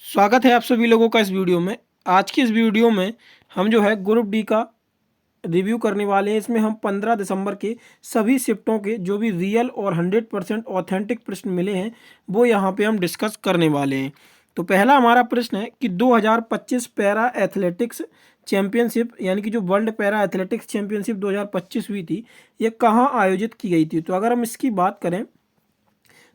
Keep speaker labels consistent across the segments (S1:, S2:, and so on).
S1: स्वागत है आप सभी लोगों का इस वीडियो में। आज की इस वीडियो में हम जो है ग्रुप डी का रिव्यू करने वाले हैं। इसमें हम 15 दिसंबर के सभी शिफ्टों के जो भी रियल और 100% ऑथेंटिक प्रश्न मिले हैं वो यहाँ पे हम डिस्कस करने वाले हैं। तो पहला हमारा प्रश्न है कि 2025 पैरा एथलेटिक्स चैंपियनशिप यानी कि जो वर्ल्ड पैरा एथलेटिक्स चैंपियनशिप 2025 हुई थी, ये कहाँ आयोजित की गई थी। तो अगर हम इसकी बात करें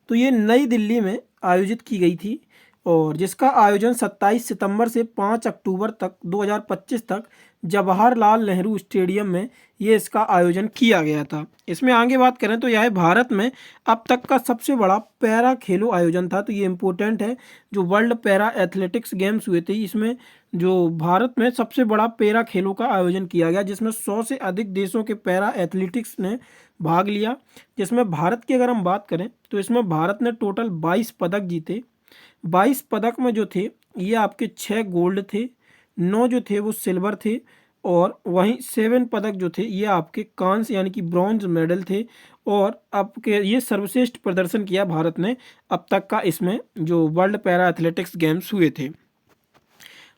S1: तो ये नई दिल्ली में आयोजित की गई थी और जिसका आयोजन 27 सितंबर से 5 अक्टूबर तक 2025 तक जवाहरलाल नेहरू स्टेडियम में ये इसका आयोजन किया गया था। इसमें आगे बात करें तो यह भारत में अब तक का सबसे बड़ा पैरा खेलो आयोजन था। तो ये इम्पोर्टेंट है, जो वर्ल्ड पैरा एथलेटिक्स गेम्स हुए थे इसमें जो भारत में सबसे बड़ा पैरा खेलों का आयोजन किया गया, जिसमें 100 से अधिक देशों के पैरा एथलेटिक्स ने भाग लिया। जिसमें भारत की अगर हम बात करें तो इसमें भारत ने टोटल 22 पदक जीते। 22 पदक में जो थे ये आपके 6 गोल्ड थे, 9 जो थे वो सिल्वर थे और वहीं 7 पदक जो थे ये आपके कांस्य यानी कि ब्रॉन्ज मेडल थे। और आपके ये सर्वश्रेष्ठ प्रदर्शन किया भारत ने अब तक का इसमें जो वर्ल्ड पैरा एथलेटिक्स गेम्स हुए थे।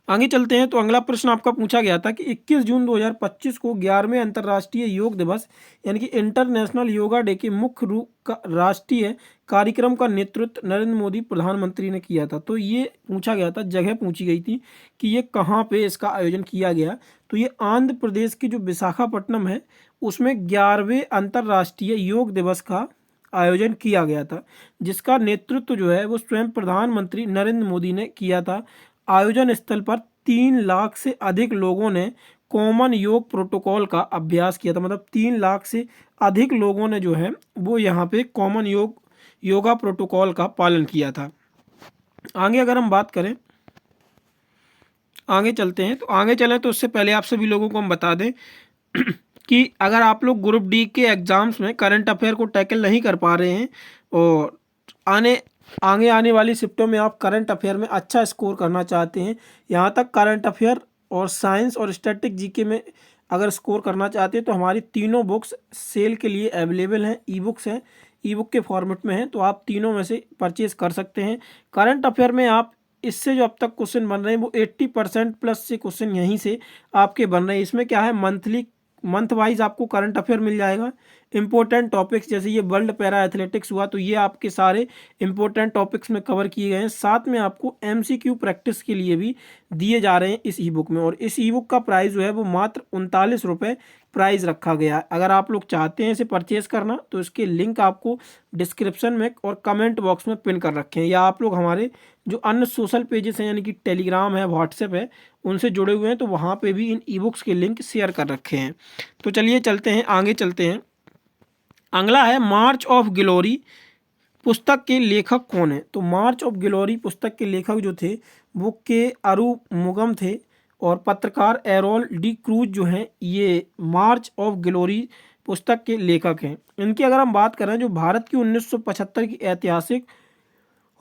S1: आगे चलते हैं तो अगला प्रश्न आपका पूछा गया था कि 21 जून 2025 को 11वें अंतर्राष्ट्रीय योग दिवस यानी कि इंटरनेशनल योगा डे के मुख्य रूप का राष्ट्रीय कार्यक्रम का नेतृत्व नरेंद्र मोदी प्रधानमंत्री ने किया था। तो ये पूछा गया था, जगह पूछी गई थी कि ये कहाँ पे इसका आयोजन किया गया। तो ये आंध्र प्रदेश की जो विशाखापट्टनम है उसमें 11वें अंतर्राष्ट्रीय योग दिवस का आयोजन किया गया था, जिसका नेतृत्व जो है वो स्वयं प्रधानमंत्री नरेंद्र मोदी ने किया था। आयोजन स्थल पर 3 लाख से अधिक लोगों ने कॉमन योग प्रोटोकॉल का अभ्यास किया था। मतलब 3 लाख से अधिक लोगों ने जो है वो यहाँ पे कॉमन योगा प्रोटोकॉल का पालन किया था। आगे अगर हम बात करें, आगे चलते हैं तो आगे चलें तो उससे पहले आप सभी लोगों को हम बता दें कि अगर आप लोग ग्रुप डी के एग्जाम्स में करंट अफेयर को टैकल नहीं कर पा रहे हैं और आने वाली शिफ्टों में आप करंट अफेयर में अच्छा स्कोर करना चाहते हैं, यहाँ तक करंट अफेयर और साइंस और स्टैटिक जीके में अगर स्कोर करना चाहते हैं तो हमारी तीनों बुक्स सेल के लिए अवेलेबल हैं। ई बुक्स हैं, ई बुक के फॉर्मेट में हैं, तो आप तीनों में से परचेज कर सकते हैं। करंट अफेयर में आप इससे जो अब तक क्वेश्चन बन रहे हैं वो 80% प्लस से क्वेश्चन यहीं से आपके बन रहे हैं। इसमें क्या है, मंथ वाइज आपको करंट अफेयर मिल जाएगा। इंपॉर्टेंट टॉपिक्स जैसे ये वर्ल्ड पैरा एथलेटिक्स हुआ तो ये आपके सारे इंपॉर्टेंट टॉपिक्स में कवर किए गए हैं। साथ में आपको एमसीक्यू प्रैक्टिस के लिए भी दिए जा रहे हैं इस ई बुक में, और इस ई बुक का प्राइस जो है वो मात्र 39 रुपये प्राइस रखा गया है। अगर आप लोग चाहते हैं इसे परचेज करना तो इसके लिंक आपको डिस्क्रिप्शन में और कमेंट बॉक्स में पिन कर रखे हैं, या आप लोग हमारे जो अन्य सोशल पेजेस हैं यानी कि टेलीग्राम है, व्हाट्सएप है, उनसे जुड़े हुए हैं तो वहाँ पे भी इन ई बुक्स के लिंक शेयर कर रखे हैं। तो चलिए चलते हैं, आगे चलते हैं। अगला है मार्च ऑफ ग्लोरी पुस्तक के लेखक कौन है। तो मार्च ऑफ ग्लोरी पुस्तक के लेखक जो थे वो के अरुमुगम थे और पत्रकार एरोल डी क्रूज जो हैं ये मार्च ऑफ ग्लोरी पुस्तक के लेखक हैं। इनकी अगर हम बात करें, जो भारत की 1975 की ऐतिहासिक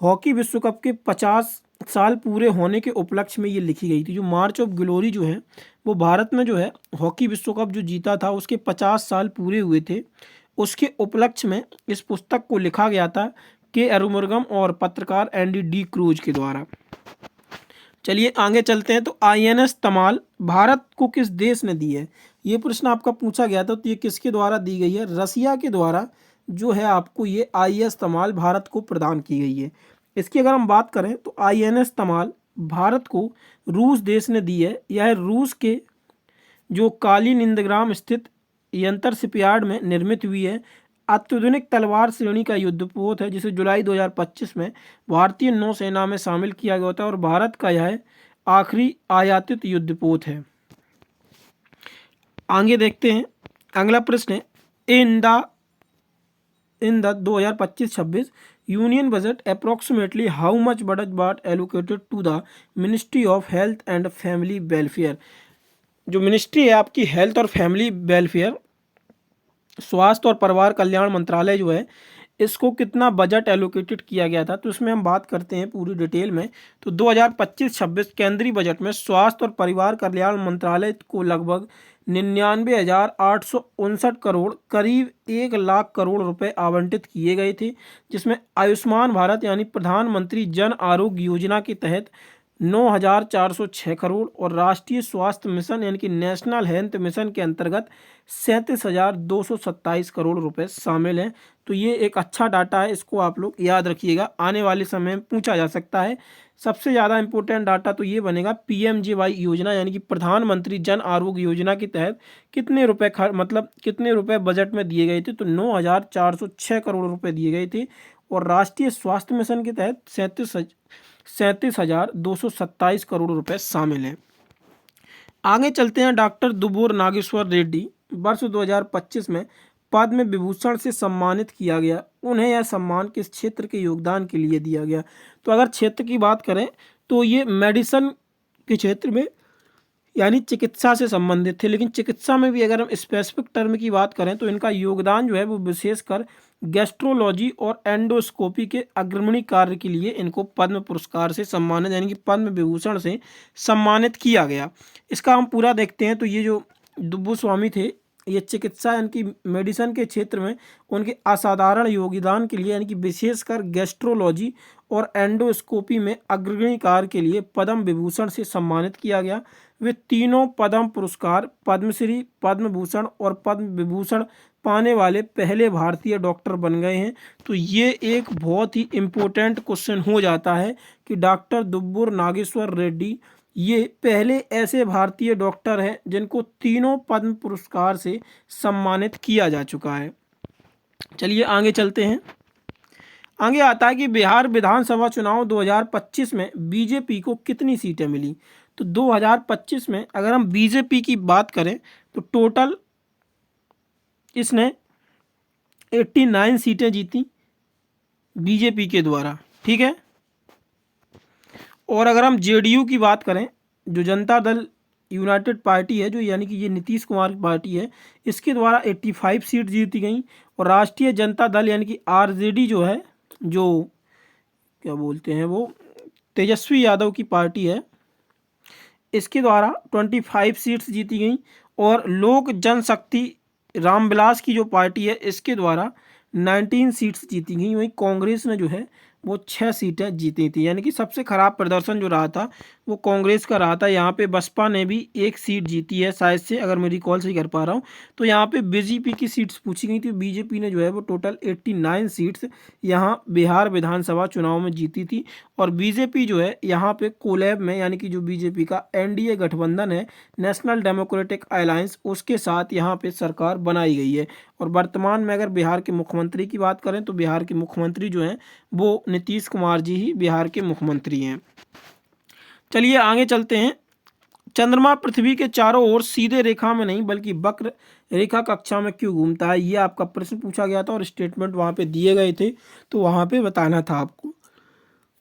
S1: हॉकी विश्व कप के 50 साल पूरे होने के उपलक्ष्य में ये लिखी गई थी। जो मार्च ऑफ ग्लोरी जो है वो भारत में जो है हॉकी विश्व कप जो जीता था उसके 50 साल पूरे हुए थे, उसके उपलक्ष्य में इस पुस्तक को लिखा गया था के अरुमुगम और पत्रकार एंडी डी क्रूज के द्वारा। चलिए आगे चलते हैं। तो आईएनएस तमाल भारत को किस देश ने दी है, ये प्रश्न आपका पूछा गया था। तो ये किसके द्वारा दी गई है, रसिया के द्वारा जो है आपको ये आईएनएस तमाल भारत को प्रदान की गई है। इसकी अगर हम बात करें तो आईएनएस तमाल भारत को रूस देश ने दी है। यह रूस के जो कालीनिंग्राद स्थित यंत्र शिपयार्ड में निर्मित हुई है। अत्याधुनिक तलवार श्रेणी का युद्धपोत है जिसे जुलाई 2025 में भारतीय नौसेना में शामिल किया गया था और भारत का यह आखिरी आयातित युद्धपोत है। आगे देखते हैं, अगला प्रश्न है in the 2025-26 union budget approximately how much budget allocated to the ministry of health and family welfare. जो मिनिस्ट्री है आपकी हेल्थ और फैमिली वेलफेयर, स्वास्थ्य और परिवार कल्याण मंत्रालय जो है इसको कितना बजट एलोकेटेड किया गया था। तो इसमें हम बात करते हैं पूरी डिटेल में। तो 2025-26 केंद्रीय बजट में स्वास्थ्य और परिवार कल्याण मंत्रालय को लगभग 99,859 करोड़ करीब 1 लाख करोड़ रुपए आवंटित किए गए थे, जिसमें आयुष्मान भारत यानी प्रधानमंत्री जन आरोग्य योजना के तहत 9,406 करोड़ और राष्ट्रीय स्वास्थ्य मिशन यानी कि नेशनल हेल्थ मिशन के अंतर्गत 37,227 करोड़ रुपए शामिल हैं। तो ये एक अच्छा डाटा है, इसको आप लोग याद रखिएगा, आने वाले समय में पूछा जा सकता है। सबसे ज़्यादा इंपॉर्टेंट डाटा तो ये बनेगा पीएमजेवाई योजना यानी कि प्रधानमंत्री जन आरोग्य योजना के तहत कितने रुपए मतलब कितने रुपए बजट में दिए गए थे, तो 9,406 करोड़ रुपए दिए गए थे और राष्ट्रीय स्वास्थ्य मिशन के तहत 37,227 करोड़ रुपए शामिल हैं। आगे चलते हैं। डॉक्टर दुब्बूर नागेश्वर रेड्डी वर्ष 2025 में पद्म विभूषण से सम्मानित किया गया। उन्हें यह सम्मान किस क्षेत्र के योगदान के लिए दिया गया? तो अगर क्षेत्र की बात करें तो ये मेडिसिन के क्षेत्र में यानी चिकित्सा से संबंधित थे, लेकिन चिकित्सा में भी अगर हम स्पेसिफिक टर्म की बात करें तो इनका योगदान जो है वो विशेषकर गैस्ट्रोलॉजी और एंडोस्कोपी के अग्रणी कार्य के लिए इनको पद्म पुरस्कार से सम्मानित यानी कि पद्म विभूषण से सम्मानित किया गया। इसका हम पूरा देखते हैं। तो ये जो दुब्बू स्वामी थे, ये चिकित्सा यानी कि मेडिसिन के क्षेत्र में उनके असाधारण योगदान के लिए यानी कि विशेषकर गैस्ट्रोलॉजी और एंडोस्कोपी में अग्रणी कार्य के लिए पद्म विभूषण से सम्मानित किया गया। वे तीनों पद्म पुरस्कार, पद्मश्री, पद्म भूषण और पद्म विभूषण पाने वाले पहले भारतीय डॉक्टर बन गए हैं। तो ये एक बहुत ही इम्पोर्टेंट क्वेश्चन हो जाता है कि डॉक्टर दुब्बूर नागेश्वर रेड्डी ये पहले ऐसे भारतीय डॉक्टर हैं जिनको तीनों पद्म पुरस्कार से सम्मानित किया जा चुका है। चलिए आगे चलते हैं। आगे आता है कि बिहार विधानसभा चुनाव 2025 में बीजेपी को कितनी सीटें मिली? तो 2025 में अगर हम बीजेपी की बात करें तो टोटल इसने 89 सीटें जीती बीजेपी के द्वारा, ठीक है। और अगर हम जेडीयू की बात करें, जो जनता दल यूनाइटेड पार्टी है, जो यानी कि ये नीतीश कुमार की पार्टी है, इसके द्वारा 85 सीट जीती गई। और राष्ट्रीय जनता दल यानी कि आरजेडी जो है, जो क्या बोलते हैं वो तेजस्वी यादव की पार्टी है, इसके द्वारा 25 सीट्स जीती गई। और लोक जनशक्ति रामविलास की जो पार्टी है, इसके द्वारा 19 सीट्स जीती गई। वहीं कांग्रेस ने जो है वो 6 सीटें जीती थी, यानी कि सबसे खराब प्रदर्शन जो रहा था वो कांग्रेस का रहा था। यहाँ पे बसपा ने भी 1 सीट जीती है शायद से, अगर मेरी कॉल सही कर पा रहा हूँ। तो यहाँ पे बीजेपी की सीट्स पूछी गई थी, बीजेपी ने जो है वो टोटल 89 सीट्स यहाँ बिहार विधानसभा चुनाव में जीती थी। और बीजेपी जो है यहाँ पे कोलैब में यानी कि जो बीजेपी का एनडीए गठबंधन है, नेशनल डेमोक्रेटिक अलायंस, उसके साथ यहाँ पे सरकार बनाई गई है। और वर्तमान में अगर बिहार के मुख्यमंत्री की बात करें तो बिहार के मुख्यमंत्री जो हैं वो नीतीश कुमार जी ही बिहार के मुख्यमंत्री हैं। चलिए आगे चलते हैं। चंद्रमा पृथ्वी के चारों ओर सीधे रेखा में नहीं बल्कि वक्र रेखा कक्षा में क्यों घूमता है? ये आपका प्रश्न पूछा गया था और स्टेटमेंट वहाँ पे दिए गए थे, तो वहाँ पे बताना था आपको।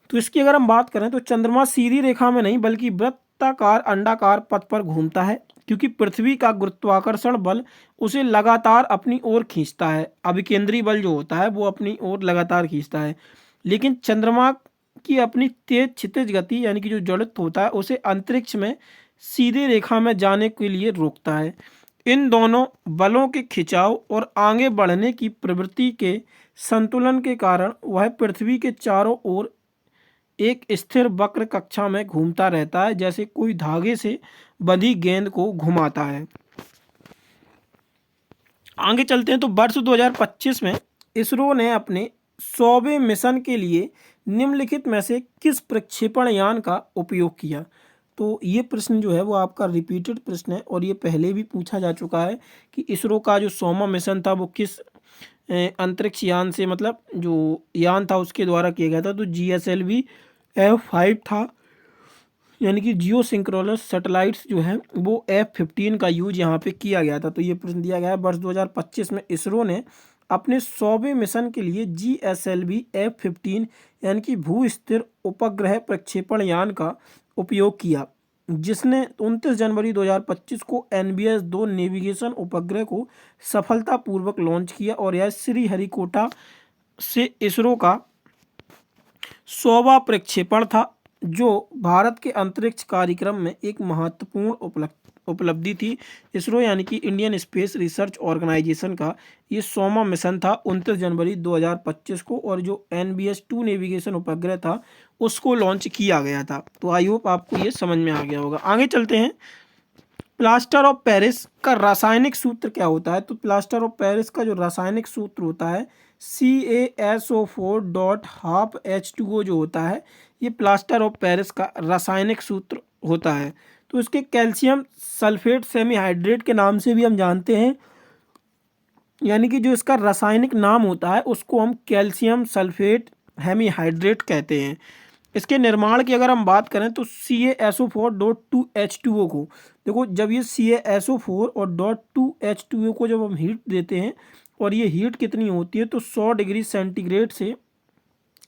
S1: तो इसकी अगर हम बात करें तो चंद्रमा सीधी रेखा में नहीं बल्कि वृत्ताकार अंडाकार पथ पर घूमता है, क्योंकि पृथ्वी का गुरुत्वाकर्षण बल उसे लगातार अपनी ओर खींचता है। अभिकेंद्री बल जो होता है वो अपनी ओर लगातार खींचता है, लेकिन चंद्रमा की अपनी तेज क्षितिज गति यानी कि जो जड़त्व होता है उसे अंतरिक्ष में सीधी रेखा में जाने के लिए रोकता है। इन दोनों बलों के खिंचाव और आगे बढ़ने की प्रवृत्ति के संतुलन के कारण वह पृथ्वी के चारों ओर एक स्थिर वक्र कक्षा में घूमता रहता है, जैसे कोई धागे से बंधी गेंद को घुमाता है। आगे चलते हैं। तो वर्ष 2025 में इसरो ने अपने 100वें मिशन के लिए निम्नलिखित में से किस प्रक्षेपण यान का उपयोग किया? तो ये प्रश्न जो है वो आपका रिपीटेड प्रश्न है और ये पहले भी पूछा जा चुका है कि इसरो का जो 100वां मिशन था वो किस अंतरिक्ष यान से, मतलब जो यान था उसके द्वारा किया गया था। तो GSLV F5 था, यानी कि जियो सिंक्रोनस सैटेलाइट्स जो है वो F15 का यूज यहाँ पे किया गया था। तो ये प्रश्न दिया गया है। वर्ष 2025 में इसरो ने अपने 100वें मिशन के लिए GSLV F15 यानी कि भू स्थिर उपग्रह प्रक्षेपण यान का उपयोग किया, जिसने 29 जनवरी 2025 को NBS-2 नेविगेशन उपग्रह को सफलतापूर्वक लॉन्च किया। और यह श्रीहरिकोटा से इसरो का 100वां प्रक्षेपण था, जो भारत के अंतरिक्ष कार्यक्रम में एक महत्वपूर्ण उपलब्धि थी। इसरो यानी कि इंडियन स्पेस रिसर्च ऑर्गेनाइजेशन का ये 100वां मिशन था 29 जनवरी 2025 को, और जो NBS-2 नेविगेशन उपग्रह था उसको लॉन्च किया गया था। तो आई होप आपको ये समझ में आ गया होगा। आगे चलते हैं, प्लास्टर ऑफ पेरिस का रासायनिक सूत्र क्या होता है। तो प्लास्टर ऑफ पेरिस का जो रासायनिक सूत्र होता है CaSO4.12H2O जो होता है, ये प्लास्टर ऑफ पेरिस का रासायनिक सूत्र होता है। तो इसके कैल्शियम सल्फेट सेमीहाइड्रेट के नाम से भी हम जानते हैं, यानी कि जो इसका रासायनिक नाम होता है उसको हम कैल्शियम सल्फेट हेमीहाइड्रेट कहते हैं। इसके निर्माण की अगर हम बात करें तो CaSO4.2H2O को, देखो जब ये CaSO4 और .2H2O को जब हम हीट देते हैं, और ये हीट कितनी होती है तो 100 डिग्री सेंटीग्रेड से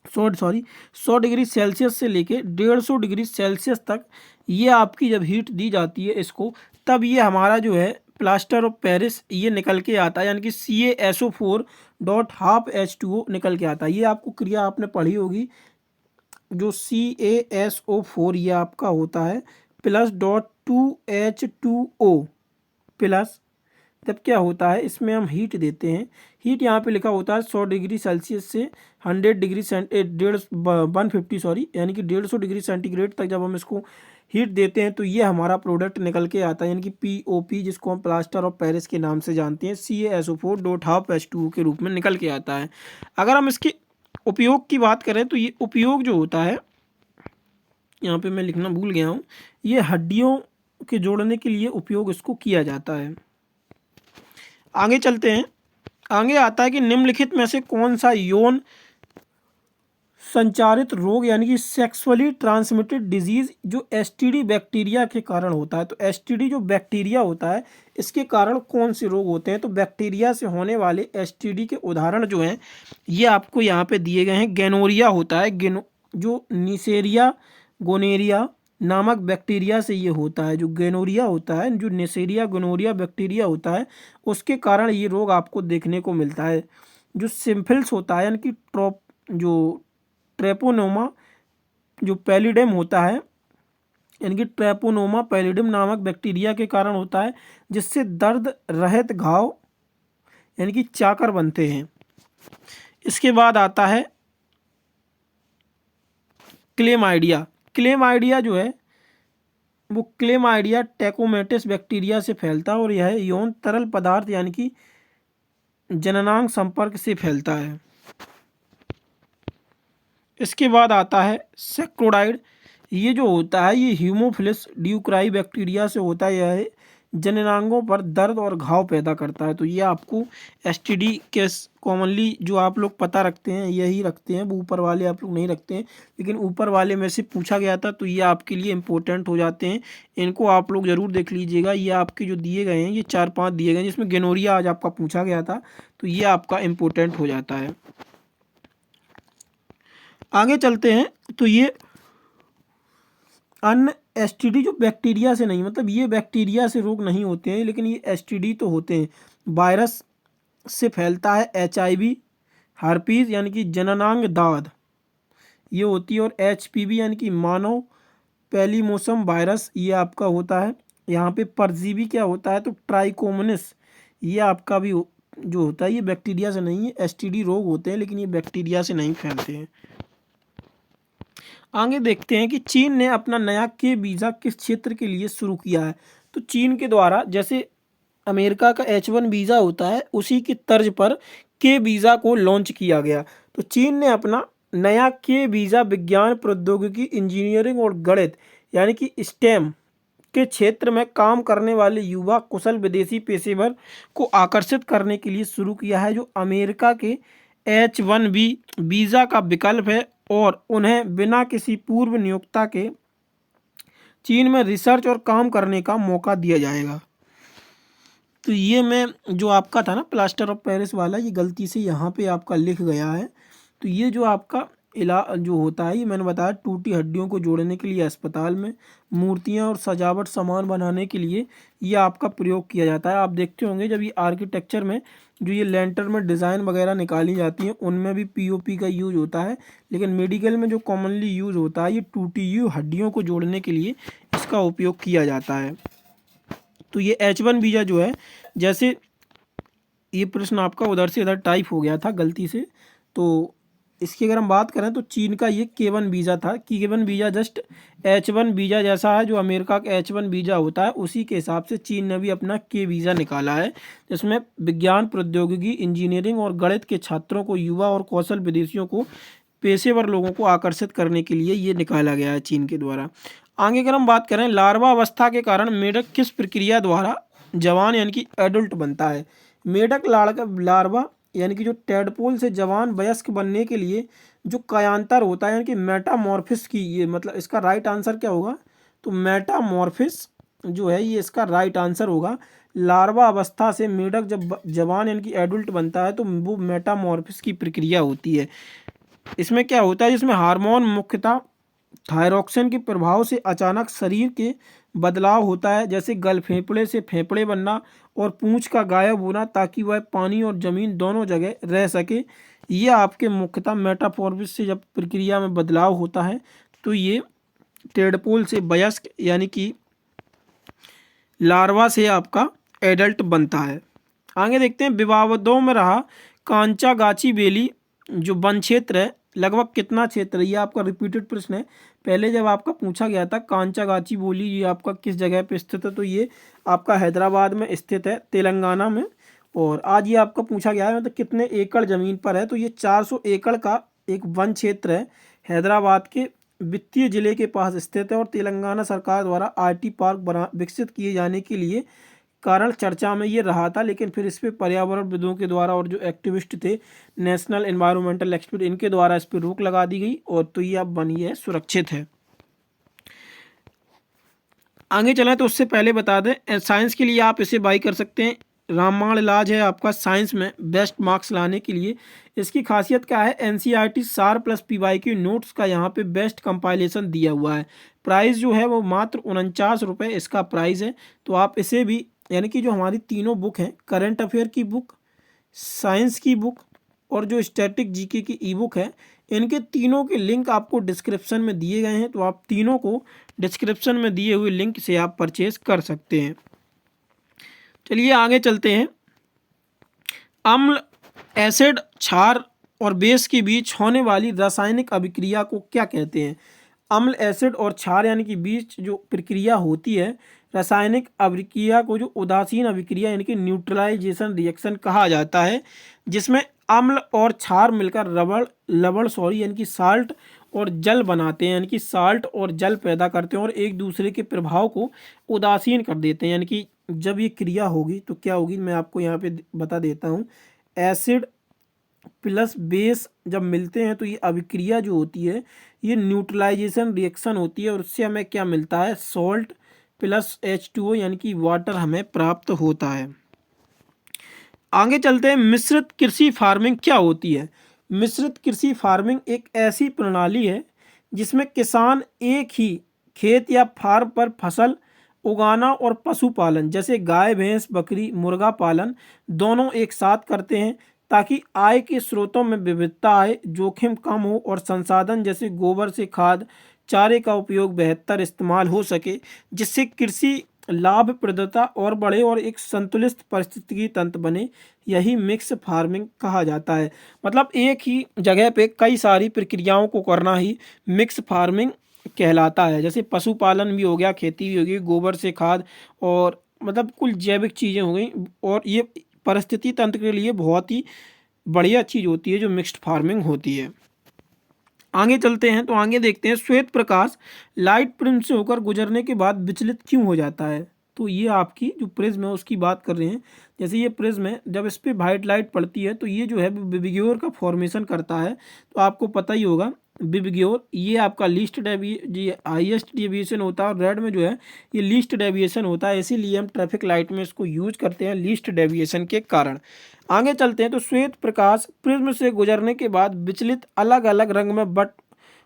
S1: 100 डिग्री सेल्सियस से लेके 150 डिग्री सेल्सियस तक ये आपकी जब हीट दी जाती है इसको, तब ये हमारा जो है प्लास्टर ऑफ पेरिस ये निकल के आता है, यानी कि CaSO4.12H2O निकल के आता है। ये आपको क्रिया आपने पढ़ी होगी, जो CaSO4 ये आपका होता है प्लस .2H2O प्लस, तब क्या होता है इसमें हम हीट देते हैं। हीट यहाँ पे लिखा होता है 100 डिग्री सेल्सियस से 100 डिग्री 150 यानी कि 150 डिग्री सेंटीग्रेड तक जब हम इसको हीट देते हैं तो ये हमारा प्रोडक्ट निकल के आता है, यानी कि POP, जिसको हम प्लास्टर ऑफ पेरिस के नाम से जानते हैं, CaSO4.12H2O के रूप में निकल के आता है। अगर हम इसके उपयोग की बात करें तो ये उपयोग जो होता है, यहाँ पे मैं लिखना भूल गया हूँ, ये हड्डियों के जोड़ने के लिए उपयोग इसको किया जाता है। आगे चलते हैं, आगे आता है कि निम्नलिखित में से कौन सा यौन संचारित रोग यानी कि सेक्सुअली ट्रांसमिटेड डिजीज जो STD बैक्टीरिया के कारण होता है। तो STD जो बैक्टीरिया होता है इसके कारण कौन से रोग होते हैं। तो बैक्टीरिया से होने वाले STD के उदाहरण जो हैं ये आपको यहाँ पे दिए गए हैं। गेनोरिया होता है, जो निसेरिया गोनेरिया नामक बैक्टीरिया से ये होता है। जो गेनोरिया होता है, जो निसेरिया गोनोरिया बैक्टीरिया होता है, उसके कारण ये रोग आपको देखने को मिलता है। जो सिम्फिल्स होता है यानी कि जो ट्रेपोनोमा जो पैलिडम होता है, यानी कि ट्रेपोनोमा पैलिडम नामक बैक्टीरिया के कारण होता है, जिससे दर्द रहित घाव यानी कि चाकर बनते हैं। इसके बाद आता है क्लेमाइडिया। क्लेमाइडिया जो है वो क्लेमाइडिया टैकोमेटिस बैक्टीरिया से फैलता है, और यह यौन तरल पदार्थ यानी कि जननांग संपर्क से फैलता है। इसके बाद आता है सेक्रोडाइड। ये जो होता है ये हीमोफिलस ड्यूक्राई बैक्टीरिया से होता है। यह जननांगों पर दर्द और घाव पैदा करता है। तो ये आपको STD के कॉमनली जो आप लोग पता रखते हैं यही रखते हैं, वो ऊपर वाले आप लोग नहीं रखते हैं, लेकिन ऊपर वाले में से पूछा गया था तो ये आपके लिए इम्पोर्टेंट हो जाते हैं। इनको आप लोग ज़रूर देख लीजिएगा। ये आपके जो दिए गए हैं ये 4-5 दिए गए हैं, जिसमें गेनोरिया आज आपका पूछा गया था, तो ये आपका इम्पोर्टेंट हो जाता है। आगे चलते हैं, तो ये अन्य STD जो बैक्टीरिया से नहीं, मतलब ये बैक्टीरिया से रोग नहीं होते हैं, लेकिन ये STD तो होते हैं। वायरस से फैलता है HIV, हर्पीज यानी कि जननांग दाद ये होती है, और HPV यानी कि मानव पैलिमोसम वायरस ये आपका होता है। यहाँ पे परजीवी क्या होता है तो ट्राइकोमोनिस ये आपका भी जो होता है ये बैक्टीरिया से नहीं है। STD रोग होते हैं लेकिन ये बैक्टीरिया से नहीं फैलते हैं। आगे देखते हैं कि चीन ने अपना नया के वीज़ा किस क्षेत्र के लिए शुरू किया है। तो चीन के द्वारा जैसे अमेरिका का H1 वीज़ा होता है उसी की तर्ज पर के वीज़ा को लॉन्च किया गया। तो चीन ने अपना नया के वीज़ा विज्ञान प्रौद्योगिकी इंजीनियरिंग और गणित यानी कि STEM के क्षेत्र में काम करने वाले युवा कुशल विदेशी पेशेवर को आकर्षित करने के लिए शुरू किया है, जो अमेरिका के H1B वीज़ा का विकल्प है, और उन्हें बिना किसी पूर्व नियोक्ता के चीन में रिसर्च और काम करने का मौका दिया जाएगा। तो ये मैं जो आपका था ना प्लास्टर ऑफ पेरिस वाला, ये गलती से यहाँ पे आपका लिख गया है। तो ये जो आपका जो होता है ये मैंने बताया टूटी हड्डियों को जोड़ने के लिए अस्पताल में, मूर्तियाँ और सजावट सामान बनाने के लिए ये आपका प्रयोग किया जाता है। आप देखते होंगे जब ये आर्किटेक्चर में जो ये लेंटर में डिज़ाइन वगैरह निकाली जाती हैं उनमें भी POP का यूज़ होता है, लेकिन मेडिकल में जो कॉमनली यूज़ होता है ये टूटी हुई हड्डियों को जोड़ने के लिए इसका उपयोग किया जाता है। तो ये H1 वीज़ा जो है, जैसे ये प्रश्न आपका उधर से इधर टाइप हो गया था गलती से, तो इसकी अगर हम बात करें तो चीन का ये K1 वीज़ा था। K1 visa just H1 visa जैसा है, जो अमेरिका का H1 वीज़ा होता है उसी के हिसाब से चीन ने भी अपना K वीज़ा निकाला है, जिसमें विज्ञान, प्रौद्योगिकी, इंजीनियरिंग और गणित के छात्रों को, युवा और कौशल विदेशियों को, पेशेवर लोगों को आकर्षित करने के लिए ये निकाला गया है चीन के द्वारा। आगे अगर हम बात करें, लार्वा अवस्था के कारण मेढक किस प्रक्रिया द्वारा जवान यानी कि एडल्ट बनता है? मेढक लार्वा यानी कि जो टेडपोल से जवान वयस्क बनने के लिए जो कायांतर होता है यानी कि मेटामॉर्फिस की, ये मतलब इसका राइट आंसर क्या होगा? तो मेटामॉर्फिस जो है ये इसका राइट आंसर होगा। लार्वा अवस्था से मेढक जब जवान यानी कि एडल्ट बनता है तो वो मेटामॉर्फिस की प्रक्रिया होती है। इसमें क्या होता है, इसमें हार्मोन मुख्यतः थायरॉक्सिन के प्रभाव से अचानक शरीर के बदलाव होता है, जैसे गल फेफड़े से फेफड़े बनना और पूंछ का गायब होना, ताकि वह पानी और जमीन दोनों जगह रह सके। ये आपके मुख्यतः मेटामॉर्फिस से जब प्रक्रिया में बदलाव होता है तो ये टेडपोल से वयस्क यानी कि लार्वा से आपका एडल्ट बनता है। आगे देखते हैं, विवादों में रहा कांचागाची बेली जो वन क्षेत्र है लगभग कितना क्षेत्र है? ये आपका रिपीटेड प्रश्न है। पहले जब आपका पूछा गया था कांचागाची बोली ये आपका किस जगह पे स्थित है, तो ये आपका हैदराबाद में स्थित है, तेलंगाना में। और आज ये आपका पूछा गया है मतलब कितने एकड़ ज़मीन पर है, तो ये 400 एकड़ का एक वन क्षेत्र है, हैदराबाद के वित्तीय जिले के पास स्थित है और तेलंगाना सरकार द्वारा आईटी पार्क बना विकसित किए जाने के लिए कारण चर्चा में ये रहा था, लेकिन फिर इस पर पर्यावरणविदों के द्वारा और जो एक्टिविस्ट थे, नेशनल एनवायरमेंटल एक्सपर्ट, इनके द्वारा इस पर रोक लगा दी गई और तो ये अब बनी है, सुरक्षित है। आगे चलें तो उससे पहले बता दें, साइंस के लिए आप इसे बाई कर सकते हैं। रामबाण इलाज है आपका साइंस में बेस्ट मार्क्स लाने के लिए। इसकी खासियत क्या है? एनसीईआरटी सार प्लस पीवाईक्यू नोट्स का यहाँ पे बेस्ट कंपाइलेशन दिया हुआ है। प्राइस जो है वो मात्र 49 रुपये इसका प्राइस है। तो आप इसे भी यानी कि जो हमारी तीनों बुक हैं, करंट अफेयर की बुक, साइंस की बुक और जो स्टैटिक जीके की ई बुक है, इनके तीनों के लिंक आपको डिस्क्रिप्शन में दिए गए हैं। तो आप तीनों को डिस्क्रिप्शन में दिए हुए लिंक से आप परचेज कर सकते हैं। चलिए आगे चलते हैं। अम्ल, एसिड, क्षार और बेस के बीच होने वाली रासायनिक अभिक्रिया को क्या कहते हैं? अम्ल, एसिड और क्षार यानी कि बीच जो प्रक्रिया होती है रासायनिक अभिक्रिया को जो उदासीन अभिक्रिया यानी कि न्यूट्रलाइजेशन रिएक्शन कहा जाता है, जिसमें अम्ल और क्षार मिलकर लवण यानी कि साल्ट और जल बनाते हैं, यानी कि साल्ट और जल पैदा करते हैं और एक दूसरे के प्रभाव को उदासीन कर देते हैं। यानी कि जब ये क्रिया होगी तो क्या होगी, मैं आपको यहाँ पे बता देता हूँ। एसिड प्लस बेस जब मिलते हैं तो ये अभिक्रिया जो होती है ये न्यूट्रलाइजेशन रिएक्शन होती है और उससे हमें क्या मिलता है? सॉल्ट प्लस H2O यानी कि वाटर हमें प्राप्त होता है। आगे चलते हैं, मिश्रित कृषि फार्मिंग क्या होती है? मिश्रित कृषि फार्मिंग एक ऐसी प्रणाली है जिसमें किसान एक ही खेत या फार्म पर फसल उगाना और पशुपालन जैसे गाय, भैंस, बकरी, मुर्गा पालन दोनों एक साथ करते हैं, ताकि आय के स्रोतों में विविधता आए, जोखिम कम हो और संसाधन जैसे गोबर से खाद, चारे का उपयोग बेहतर इस्तेमाल हो सके, जिससे कृषि लाभप्रदता और बढ़े और एक संतुलित पारिस्थितिकी तंत्र बने। यही मिक्स फार्मिंग कहा जाता है। मतलब एक ही जगह पे कई सारी प्रक्रियाओं को करना ही मिक्स फार्मिंग कहलाता है। जैसे पशुपालन भी हो गया, खेती भी होगी, गोबर से खाद और मतलब कुल जैविक चीज़ें हो गई, और ये परिस्थिति तंत्र के लिए बहुत ही बढ़िया चीज़ होती है जो मिक्स्ड फार्मिंग होती है। आगे चलते हैं तो आगे देखते हैं, श्वेत प्रकाश लाइट प्रिज्म से होकर गुजरने के बाद विचलित क्यों हो जाता है? तो ये आपकी जो प्रिज्म है उसकी बात कर रहे हैं। जैसे ये प्रिज्म है, जब इस पर वाइट लाइट पड़ती है तो ये जो है विबग्योर का फॉर्मेशन करता है। तो आपको पता ही होगा विबग्योर ये आपका लीस्ट हाईएस्ट डेविएशन होता है और रेड में जो है ये लीस्ट डेविएशन होता है, इसीलिए हम ट्रैफिक लाइट में इसको यूज करते हैं लीस्ट डेविएशन के कारण। आगे चलते हैं तो श्वेत प्रकाश प्रिज्म से गुजरने के बाद विचलित अलग अलग रंग में बट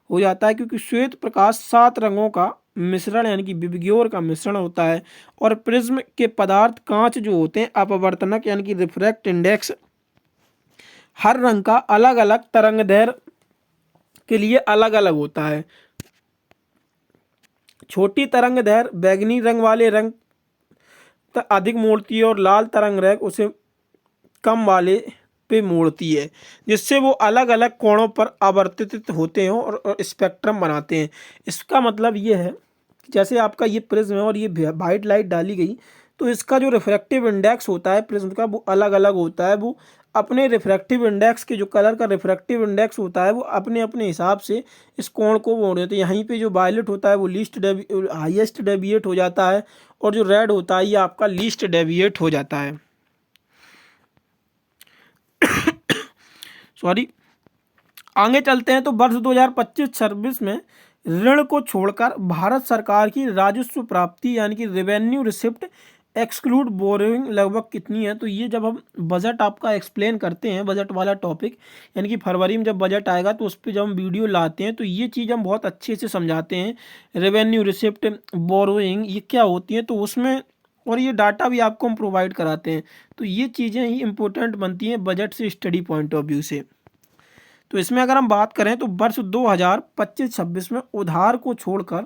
S1: हो जाता है, क्योंकि श्वेत प्रकाश 7 रंगों का मिश्रण यानी कि विबग्योर का मिश्रण होता है और प्रिज्म के पदार्थ कांच जो होते हैं अपवर्तनक यानी कि रिफ्रैक्ट इंडेक्स हर रंग का अलग अलग तरंगदैर्घ्य के लिए अलग अलग होता है। छोटी तरंगदैर्घ्य बैंगनी रंग वाले रंग अधिक मोड़ती है और लाल तरंग रेख उसे कम वाले पे मोड़ती है, जिससे वो अलग अलग कोणों पर आवर्तित होते हैं और स्पेक्ट्रम बनाते हैं। इसका मतलब ये है कि जैसे आपका ये प्रिज्म है और ये वाइट लाइट डाली गई, तो इसका जो रिफ्रैक्टिव इंडेक्स होता है प्रिज्म का वो अलग अलग होता है। वो अपने रिफ्रैक्टिव इंडेक्स के जो कलर का रिफ्रैक्टिव इंडेक्स होता है वो अपने अपने हिसाब से इस कोण को मोड़ देते हैं। यहीं पे जो वायलेट होता है वो हाईएस्ट डेविएट हो जाता है और जो रेड होता है ये आपका लीस्ट डेविएट हो जाता है। सॉरी, आगे चलते हैं। तो वर्ष 2025-26 में ऋण को छोड़कर भारत सरकार की राजस्व प्राप्ति यानी कि रेवेन्यू रिसिप्ट एक्सक्लूड बोरोइंग लगभग कितनी है। तो ये जब हम बजट आपका एक्सप्लेन करते हैं, बजट वाला टॉपिक, यानी कि फरवरी में जब बजट आएगा तो उस पर जब हम वीडियो लाते हैं तो ये चीज़ हम बहुत अच्छे से समझाते हैं। रेवेन्यू रिसिप्ट, बोरोइंग ये क्या होती है, तो उसमें और ये डाटा भी आपको हम प्रोवाइड कराते हैं। तो ये चीज़ें ही इम्पोर्टेंट बनती हैं बजट से स्टडी पॉइंट ऑफ व्यू से। तो इसमें अगर हम बात करें तो वर्ष 2025-26 में उधार को छोड़कर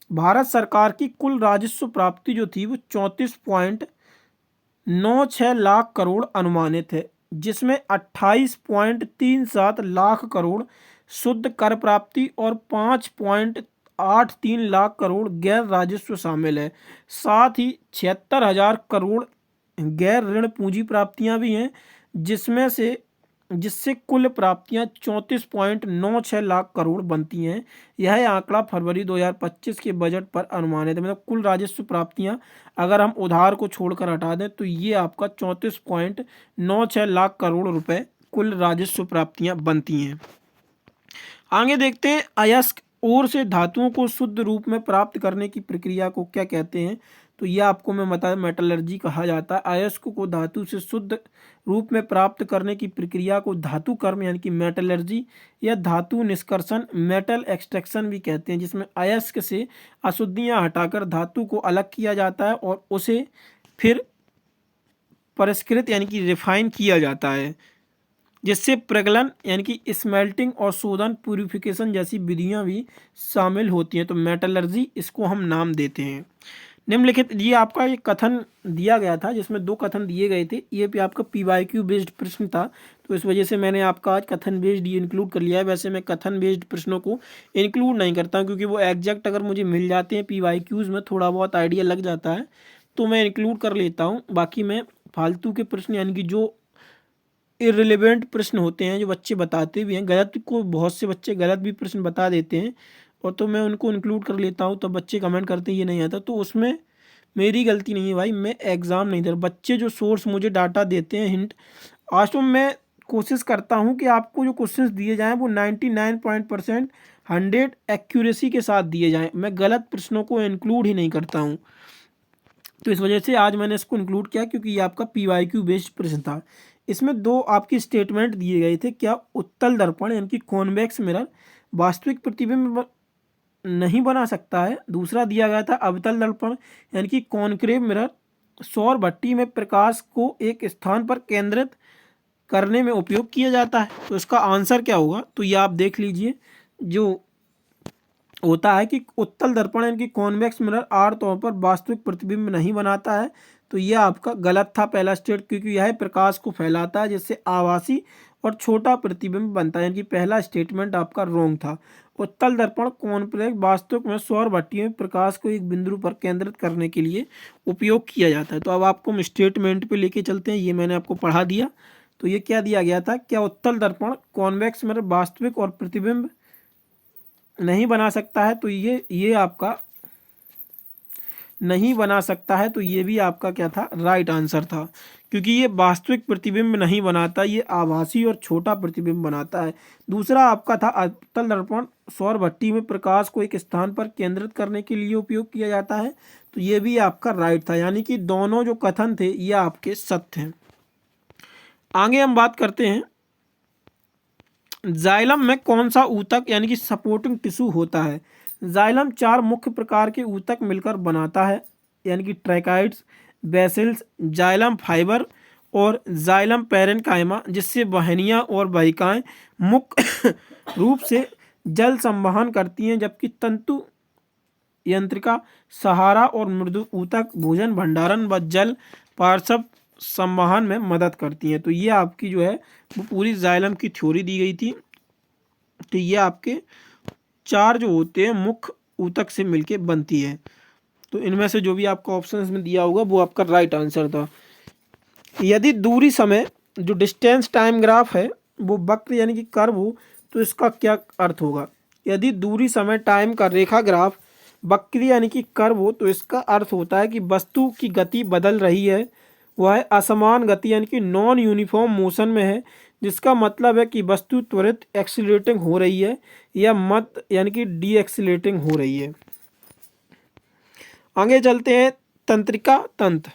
S1: भारत सरकार की कुल राजस्व प्राप्ति जो थी वो 34.96 लाख करोड़ अनुमानित है, जिसमें 28.37 लाख करोड़ शुद्ध कर प्राप्ति और 5.83 लाख करोड़ गैर राजस्व शामिल है। साथ ही 76,000 करोड़ गैर ऋण पूंजी प्राप्तियां भी हैं, जिससे कुल प्राप्तियां 34.96 लाख करोड़ बनती हैं। यह आंकड़ा फरवरी 2025 के बजट पर अनुमानित है। मतलब कुल राजस्व प्राप्तियां अगर हम उधार को छोड़कर हटा दें तो ये आपका 34.96 लाख करोड़ रुपए कुल राजस्व प्राप्तियां बनती हैं। आगे देखते हैं, अयस्क ओर से धातुओं को शुद्ध रूप में प्राप्त करने की प्रक्रिया को क्या कहते हैं। तो यह आपको मैं बता, मेटलर्जी कहा जाता है। अयस्क को धातु से शुद्ध रूप में प्राप्त करने की प्रक्रिया को धातु कर्म यानी कि मेटलर्जी या धातु निष्कर्षण, मेटल एक्सट्रैक्शन भी कहते हैं, जिसमें अयस्क से अशुद्धियां हटाकर धातु को अलग किया जाता है और उसे फिर परिष्कृत यानी कि रिफाइन किया जाता है, जिससे प्रगलन यानी कि स्मेल्टिंग और शोधन, प्यूरिफिकेशन जैसी विधियां भी शामिल होती हैं। तो मेटलर्जी इसको हम नाम देते हैं। निम्नलिखित, ये आपका एक कथन दिया गया था जिसमें 2 कथन दिए गए थे। ये भी आपका PYQ बेस्ड प्रश्न था, तो इस वजह से मैंने आपका आज कथन बेस्ड ये इंक्लूड कर लिया है। वैसे मैं कथन बेस्ड प्रश्नों को इंक्लूड नहीं करता क्योंकि वो एग्जैक्ट अगर मुझे मिल जाते हैं PYQs में थोड़ा बहुत आइडिया लग जाता है तो मैं इंक्लूड कर लेता हूँ। बाकी मैं फालतू के प्रश्न यानी कि जो इररिलेवेंट प्रश्न होते हैं, जो बच्चे बताते भी हैं गलत को, बहुत से बच्चे गलत भी प्रश्न बता देते हैं और तो मैं उनको इंक्लूड कर लेता हूँ। तो बच्चे कमेंट करते हैं ये नहीं आता, तो उसमें मेरी गलती नहीं है भाई, मैं एग्ज़ाम नहीं दे रहा। बच्चे जो सोर्स मुझे डाटा देते हैं, हिंट, आज तो मैं कोशिश करता हूँ कि आपको जो क्वेश्चंस दिए जाएँ वो 99% 100 एक्यूरेसी के साथ दिए जाएँ। मैं गलत प्रश्नों को इंक्लूड ही नहीं करता हूँ। तो इस वजह से आज मैंने इसको इंक्लूड किया क्योंकि ये आपका PYQ बेस्ड प्रश्न था। इसमें 2 आपकी स्टेटमेंट दिए गए थे। क्या उत्तल दर्पण यानी कि कॉन्वेक्स मिरर वास्तविक प्रतिबिंब नहीं बना सकता है। दूसरा दिया गया था अवतल दर्पण यानी कि कॉनकेव मिरर सौर भट्टी में प्रकाश को एक स्थान पर केंद्रित करने में उपयोग किया जाता है। तो इसका आंसर क्या होगा, तो ये आप देख लीजिए। जो होता है कि उत्तल दर्पण यानी कि कॉन्वेक्स मिरर आमतौर पर वास्तविक प्रतिबिंब नहीं बनाता है। तो यह आपका गलत था पहला स्टेट, क्योंकि यह प्रकाश को फैलाता है जिससे आभासी और छोटा प्रतिबिंब बनता है, यानी कि पहला स्टेटमेंट आपका रॉन्ग था। उत्तल दर्पण कॉन्वेक्स वास्तविक में सौर भट्टी में प्रकाश को एक बिंदु पर केंद्रित करने के लिए उपयोग किया जाता है। तो अब आपको हम स्टेटमेंट पे लेके चलते हैं। ये मैंने आपको पढ़ा दिया। तो ये क्या दिया गया था, क्या उत्तल दर्पण कॉन्वेक्स मिरर वास्तविक और प्रतिबिंब नहीं बना सकता है। तो ये आपका नहीं बना सकता है, तो ये भी आपका क्या था, राइट आंसर था, क्योंकि ये वास्तविक प्रतिबिंब नहीं बनाता, ये आभासी और छोटा प्रतिबिंब बनाता है। दूसरा आपका था अवतल दर्पण सौर भट्टी में प्रकाश को एक स्थान पर केंद्रित करने के लिए उपयोग किया जाता है। तो ये भी आपका राइट था, यानी कि दोनों जो कथन थे ये आपके सत्य हैं। आगे हम बात करते हैं, जाइलम में कौन सा ऊतक यानी कि सपोर्टिंग टिश्यू होता है। जाइलम 4 मुख्य प्रकार के ऊतक मिलकर बनाता है, यानी कि ट्रैकाइड्स, बेसिल्स, जाइलम फाइबर और जाइलम पैरेन्काइमा, जिससे वाहिनियां और वाहिकाएं मुख्य रूप से जल संवहन करती हैं, जबकि तंतु यंत्रिका, सहारा और मृदु ऊतक, भोजन भंडारण व जल पार्श्व संवहन में मदद करती हैं। तो ये आपकी जो है वो पूरी जाइलम की थ्योरी दी गई थी। तो ये आपके 4 जो होते हैं मुख्य ऊतक से मिलके बनती है। तो इनमें से जो भी आपका ऑप्शन में दिया होगा वो आपका राइट आंसर था। यदि दूरी समय जो डिस्टेंस टाइम ग्राफ है वो वक्र यानी कि कर्व हो तो इसका क्या अर्थ होगा। यदि दूरी समय टाइम का रेखा ग्राफ वक्र यानी कि कर्व हो तो इसका अर्थ होता है कि वस्तु की गति बदल रही है, वह असमान गति यानी कि नॉन यूनिफॉर्म मोशन में है, जिसका मतलब है कि वस्तु त्वरित एक्सीलरेटिंग हो रही है या मत यानी कि डी एक्सीलरेटिंग हो रही है। आगे चलते हैं। तंत्रिका तंत्र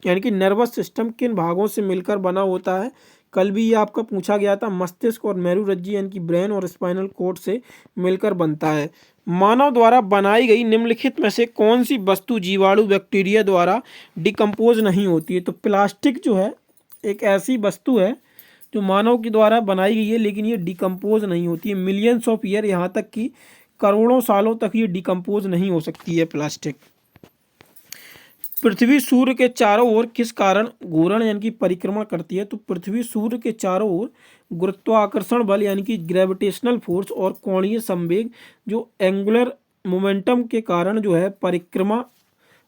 S1: यानी कि नर्वस सिस्टम किन भागों से मिलकर बना होता है। कल भी ये आपका पूछा गया था। मस्तिष्क और मेरुरज्जु यानी कि ब्रेन और स्पाइनल कॉर्ड से मिलकर बनता है। मानव द्वारा बनाई गई निम्नलिखित में से कौन सी वस्तु जीवाणु बैक्टीरिया द्वारा डिकम्पोज नहीं होती है। तो प्लास्टिक जो है एक ऐसी वस्तु है जो मानव के द्वारा बनाई गई है लेकिन ये डिकम्पोज नहीं होती है। मिलियंस ऑफ ईयर, यहाँ तक कि करोड़ों सालों तक ये डिकम्पोज नहीं हो सकती है प्लास्टिक। पृथ्वी सूर्य के चारों ओर किस कारण घूर्ण यानी कि परिक्रमा करती है। तो पृथ्वी सूर्य के चारों ओर गुरुत्वाकर्षण बल यानी कि ग्रेविटेशनल फोर्स और कोणीय संवेग जो एंगुलर मोमेंटम के कारण जो है परिक्रमा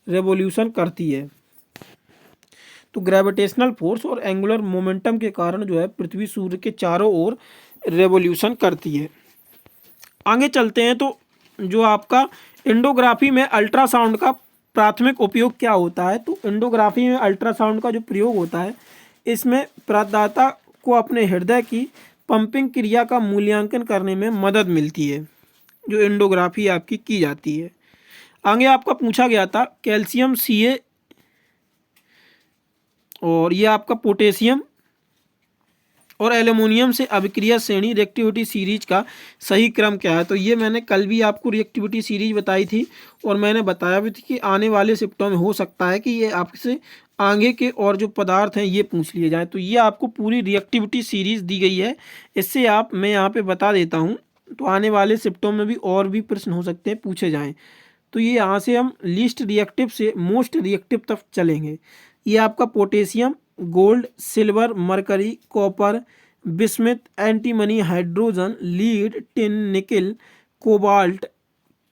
S1: रेवोल्यूशन करती है। तो ग्रेविटेशनल फोर्स और एंगुलर मोमेंटम के कारण जो है पृथ्वी सूर्य के चारों ओर रेवोल्यूशन करती है। आगे चलते हैं। तो जो आपका एंडोग्राफी में अल्ट्रासाउंड का प्राथमिक उपयोग क्या होता है। तो एंडोग्राफी में अल्ट्रासाउंड का जो प्रयोग होता है इसमें प्रदाता को अपने हृदय की पंपिंग क्रिया का मूल्यांकन करने में मदद मिलती है, जो एंडोग्राफी आपकी की जाती है। आगे आपका पूछा गया था कैल्शियम Ca और ये आपका पोटेशियम और एल्युमिनियम से अभिक्रिया श्रेणी रिएक्टिविटी सीरीज का सही क्रम क्या है। तो ये मैंने कल भी आपको रिएक्टिविटी सीरीज बताई थी और मैंने बताया भी थी कि आने वाले शिफ्टों में हो सकता है कि ये आपसे आगे के और जो पदार्थ हैं ये पूछ लिए जाए। तो ये आपको पूरी रिएक्टिविटी सीरीज दी गई है। इससे मैं यहाँ पे बता देता हूँ तो आने वाले शिफ्टों में भी और भी प्रश्न हो सकते हैं पूछे जाएँ। तो ये यहाँ से हम लीस्ट रिएक्टिव से मोस्ट रिएक्टिव तक चलेंगे। ये आपका potassium, gold, silver, mercury, copper, bismuth, antimony, hydrogen, lead, tin, nickel, cobalt,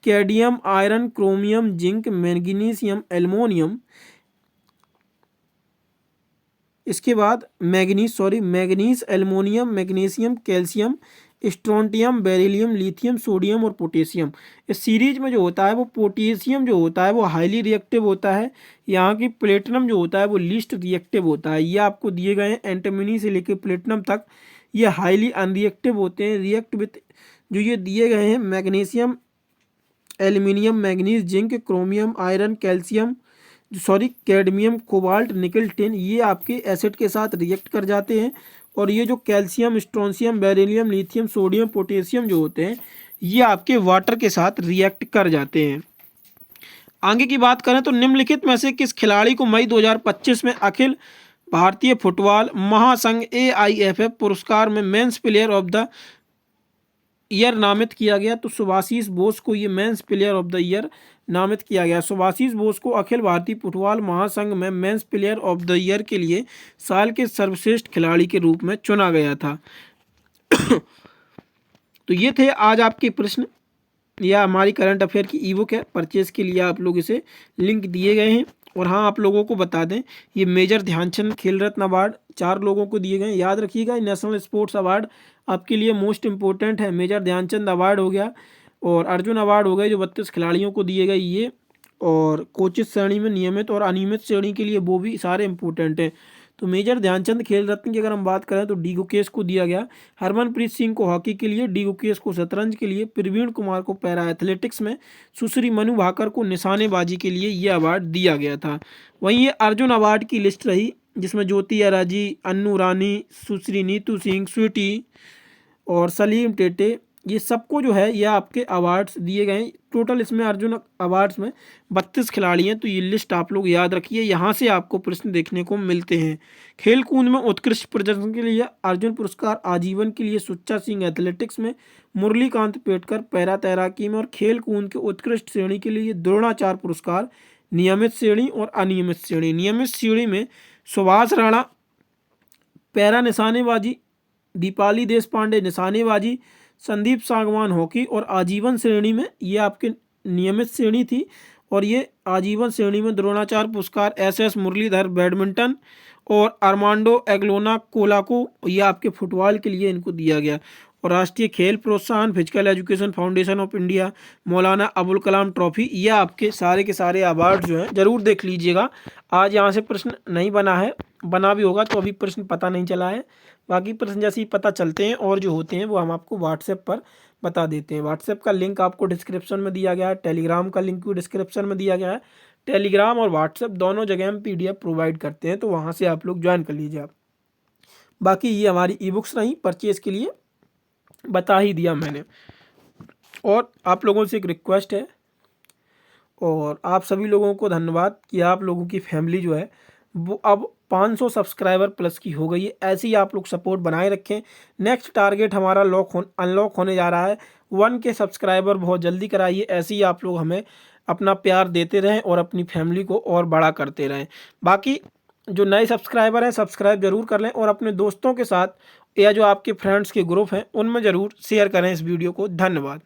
S1: cadmium, iron, chromium, zinc, magnesium, aluminium, इसके बाद manganese, aluminium, magnesium, calcium, strontium, beryllium, lithium, sodium और पोटेशियम। इस series में जो होता है वो पोटेशियम जो होता है वो हाईली रिएक्टिव होता है। यहाँ की प्लेटिनम जो होता है वो लीस्ट रिएक्टिव होता है। ये आपको दिए गए हैं एंटीमनी से लेकर प्लेटिनम तक, ये हाईली अनरिएक्टिव होते हैं। रिएक्ट विथ जो ये दिए गए हैं magnesium, aluminium, manganese, zinc, chromium, iron, cadmium, cobalt, निकल, टिन, ये आपके एसिड के साथ रिएक्ट कर जाते हैं। और ये जो calcium, strontium, beryllium, lithium, sodium, potassium जो होते हैं ये आपके वाटर के साथ रिएक्ट कर जाते हैं। आगे की बात करें तो निम्नलिखित में से किस खिलाड़ी को मई 2025 में अखिल भारतीय फुटबॉल महासंघ AIFF पुरस्कार में men's player of the year नामित किया गया। तो सुभाषिष बोस को ये men's player of the year नामित किया गया। सुभाषिष बोस को अखिल भारतीय फुटबॉल महासंघ में men's player of the year के लिए साल के सर्वश्रेष्ठ खिलाड़ी के रूप में चुना गया था। तो ये थे आज आपके प्रश्न। यह हमारी करंट अफेयर की ईबुक है, परचेज के लिए आप लोग इसे लिंक दिए गए हैं। और हाँ, आप लोगों को बता दें ये मेजर ध्यानचंद खेल रत्न अवार्ड 4 लोगों को दिए गए। याद रखिएगा नेशनल स्पोर्ट्स अवार्ड आपके लिए मोस्ट इंपॉर्टेंट है। मेजर ध्यानचंद अवार्ड हो गया और अर्जुन अवार्ड हो गए जो 32 खिलाड़ियों को दिए गए ये, और कोचिज श्रेणी में नियमित और अनियमित श्रेणी के लिए वो भी सारे इंपॉर्टेंट हैं। तो मेजर ध्यानचंद खेल रत्न की अगर हम बात करें तो डी गुकेश को दिया गया, हरमनप्रीत सिंह को हॉकी के लिए, डी गुकेश को शतरंज के लिए, प्रवीण कुमार को पैरा एथलेटिक्स में, सुश्री मनु भाकर को निशानेबाजी के लिए ये अवार्ड दिया गया था। वहीं ये अर्जुन अवार्ड की लिस्ट रही जिसमें ज्योति अराजी, अन्नू रानी, सुश्री नीतू सिंह, स्वीटी और सलीम टेटे ये सबको जो है ये आपके अवार्ड्स दिए गए हैं। टोटल इसमें अर्जुन अवार्ड्स में 32 खिलाड़ी हैं, तो ये लिस्ट आप लोग याद रखिए, यहाँ से आपको प्रश्न देखने को मिलते हैं। खेल कूद में उत्कृष्ट प्रदर्शन के लिए अर्जुन पुरस्कार आजीवन के लिए सुच्चा सिंह एथलेटिक्स में, मुरलीकांत पेटकर पैरा तैराकी में, और खेल कूद के उत्कृष्ट श्रेणी के लिए द्रोणाचार्य पुरस्कार नियमित श्रेणी और अनियमित श्रेणी। नियमित श्रेणी में सुभाष राणा पैरा निशानेबाजी, दीपाली देश पांडे निशानेबाजी, संदीप सांगवान हॉकी, और आजीवन श्रेणी में ये आपके नियमित श्रेणी थी, और ये आजीवन श्रेणी में द्रोणाचार्य पुरस्कार SS मुरलीधर बैडमिंटन और अरमांडो एग्लोना कोलाको ये आपके फुटबॉल के लिए इनको दिया गया। और राष्ट्रीय खेल प्रोत्साहन physical education foundation of India, Maulana Abul Kalam trophy, ये आपके सारे के सारे अवार्ड जो हैं जरूर देख लीजिएगा। आज यहाँ से प्रश्न नहीं बना है, बना भी होगा तो अभी प्रश्न पता नहीं चला है। बाकी प्रश्न जैसे ही पता चलते हैं और जो होते हैं वो हम आपको व्हाट्सएप पर बता देते हैं। व्हाट्सएप का लिंक आपको डिस्क्रिप्शन में दिया गया है, टेलीग्राम का लिंक भी डिस्क्रिप्शन में दिया गया है। टेलीग्राम और व्हाट्सएप दोनों जगह हम PDF प्रोवाइड करते हैं, तो वहाँ से आप लोग ज्वाइन कर लीजिए आप। बाकी ये हमारी ई-बुक्स रही, परचेज़ के लिए बता ही दिया मैंने। और आप लोगों से एक रिक्वेस्ट है, और आप सभी लोगों को धन्यवाद कि आप लोगों की फैमिली जो है वो अब 500 सब्सक्राइबर प्लस की हो गई है। ऐसे ही आप लोग सपोर्ट बनाए रखें। नेक्स्ट टारगेट हमारा अनलॉक होने जा रहा है, 1 के सब्सक्राइबर बहुत जल्दी कराइए। ऐसे ही आप लोग हमें अपना प्यार देते रहें और अपनी फैमिली को और बड़ा करते रहें। बाकी जो नए सब्सक्राइबर हैं सब्सक्राइब जरूर कर लें, और अपने दोस्तों के साथ या जो आपके फ्रेंड्स के ग्रुप हैं उनमें ज़रूर शेयर करें इस वीडियो को। धन्यवाद।